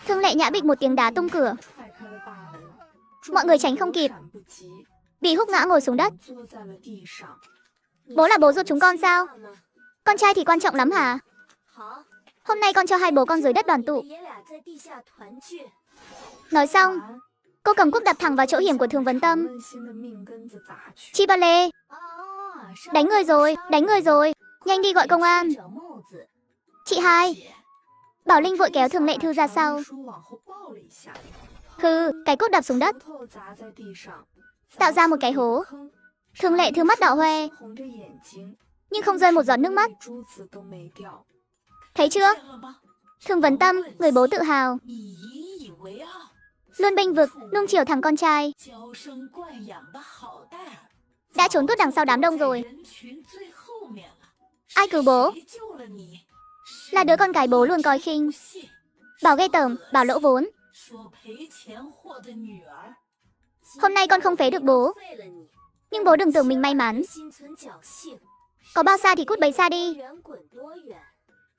Thường Lệ Nhã bịch một tiếng đá tung cửa. Mọi người tránh không kịp, bị húc ngã ngồi xuống đất. Bố là bố ruột chúng con sao? Con trai thì quan trọng lắm hả? Hôm nay con cho hai bố con dưới đất đoàn tụ. Nói xong, cô cầm cuốc đập thẳng vào chỗ hiểm của Thường Vấn Tâm. Chi Ba Lê, đánh người rồi, đánh người rồi, nhanh đi gọi công an. Chị hai. Bảo Linh vội kéo Thường Lệ Thư ra sau. Hừ, cái cuốc đập xuống đất, tạo ra một cái hố. Thường Lệ Thư mắt đỏ hoe, nhưng không rơi một giọt nước mắt. Thấy chưa? Thường Vấn Tâm, người bố tự hào, luôn bênh vực, nuông chiều thằng con trai, đã trốn tốt đằng sau đám đông rồi. Ai cứu bố? Là đứa con gái bố luôn coi khinh, bảo ghê tởm, bảo lỗ vốn. Hôm nay con không phế được bố, nhưng bố đừng tưởng mình may mắn. Có bao xa thì cút bấy xa đi.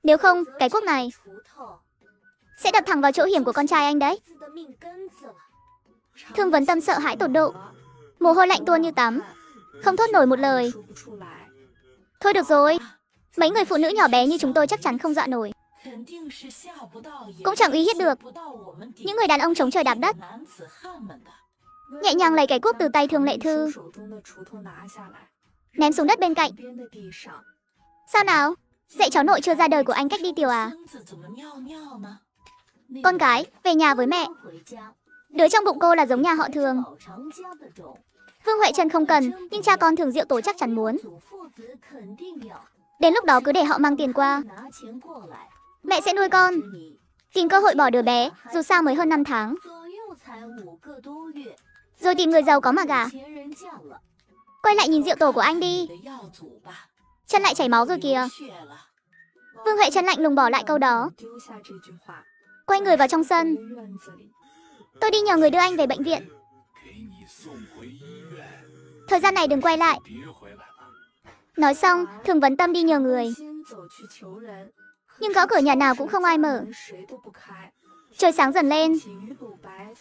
Nếu không, cái cuốc này sẽ đập thẳng vào chỗ hiểm của con trai anh đấy. Thương Vấn Tâm sợ hãi tột độ, mồ hôi lạnh tuôn như tắm, không thốt nổi một lời. Thôi được rồi, mấy người phụ nữ nhỏ bé như chúng tôi chắc chắn không dọa nổi, cũng chẳng uy hiếp được những người đàn ông chống trời đạp đất. Nhẹ nhàng lấy cái cuốc từ tay Thường Lệ Thư, ném xuống đất bên cạnh. Sao nào? Dạy cháu nội chưa ra đời của anh cách đi tiểu à? Con cái, về nhà với mẹ. Đứa trong bụng cô là giống nhà họ Thường. Vương Huệ Trân không cần, nhưng cha con Thường Diệu Tổ chắc chắn muốn. Đến lúc đó cứ để họ mang tiền qua, mẹ sẽ nuôi con. Tìm cơ hội bỏ đứa bé, dù sao mới hơn 5 tháng. Rồi tìm người giàu có mà gả. Quay lại nhìn Diệu Tổ của anh đi, chân lại chảy máu rồi kìa. Vương Huệ Trân lạnh lùng bỏ lại câu đó, quay người vào trong sân. Tôi đi nhờ người đưa anh về bệnh viện. Thời gian này đừng quay lại. Nói xong, Thường Vấn Tâm đi nhờ người, nhưng gõ cửa nhà nào cũng không ai mở. Trời sáng dần lên,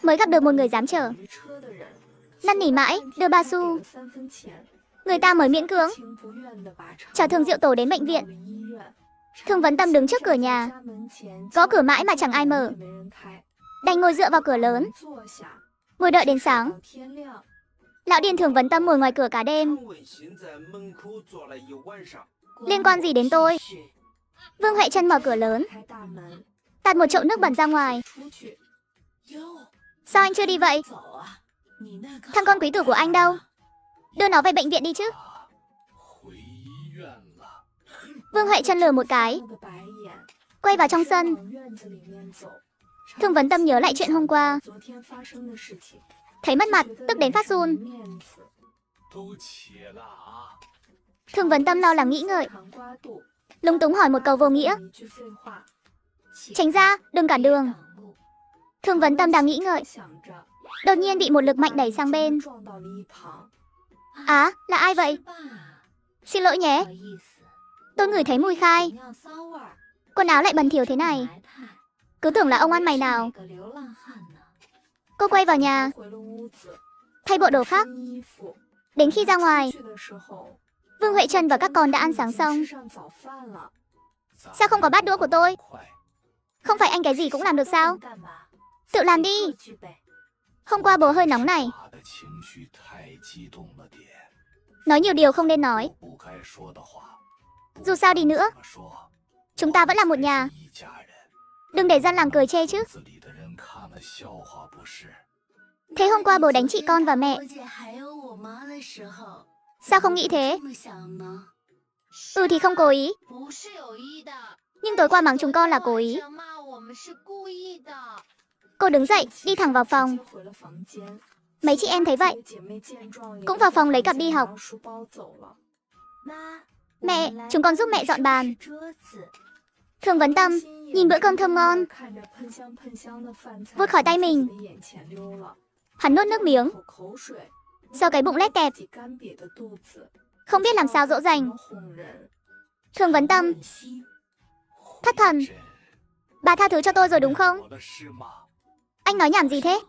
mới gặp được một người dám chở. Năn nỉ mãi, đưa 3 xu, người ta mới miễn cưỡng chở Thường Diệu Tổ đến bệnh viện. Thường Vấn Tâm đứng trước cửa nhà, gõ cửa mãi mà chẳng ai mở, đành ngồi dựa vào cửa lớn, ngồi đợi đến sáng. Lão điên Thường Vấn Tâm ngồi ngoài cửa cả đêm. Liên quan gì đến tôi? Vương Huệ Trân mở cửa lớn, tạt một chậu nước bẩn ra ngoài. Sao anh chưa đi vậy? Thằng con quý tử của anh đâu? Đưa nó về bệnh viện đi chứ. Vương Huệ Trân lừa một cái, quay vào trong sân. Thường Vấn Tâm nhớ lại chuyện hôm qua, thấy mất mặt, tức đến phát run. Thường Vấn Tâm lo lắng nghĩ ngợi, lúng túng hỏi một câu vô nghĩa. Tránh ra, đừng cản đường. Thương Vấn Tâm đang nghĩ ngợi, đột nhiên bị một lực mạnh đẩy sang bên. Á, là ai vậy? Xin lỗi nhé. Tôi ngửi thấy mùi khai. Quần áo lại bẩn thỉu thế này. Cứ tưởng là ông ăn mày nào. Cô quay vào nhà, thay bộ đồ khác. Đến khi ra ngoài, Vương Huệ Trân và các con đã ăn sáng xong. Sao không có bát đũa của tôi? Không phải anh cái gì cũng làm được sao? Tự làm đi. Hôm qua bố hơi nóng này. Nói nhiều điều không nên nói. Dù sao đi nữa, chúng ta vẫn là một nhà. Đừng để dân làng cười chê chứ. Thế hôm qua bố đánh chị con và mẹ. Sao không nghĩ thế? Thì không cố ý. Nhưng tối qua mắng chúng con là cố ý. Cô đứng dậy, đi thẳng vào phòng. Mấy chị em thấy vậy, cũng vào phòng lấy cặp đi học. Mẹ, chúng con giúp mẹ dọn bàn. Thương Vấn Tâm nhìn bữa cơm thơm ngon vượt khỏi tay mình. Hắn nuốt nước miếng, sau cái bụng lét kẹp, không biết làm sao dỗ dành. Thương Vấn Tâm, thất thần, bà tha thứ cho tôi rồi đúng không? Anh nói nhảm gì thế?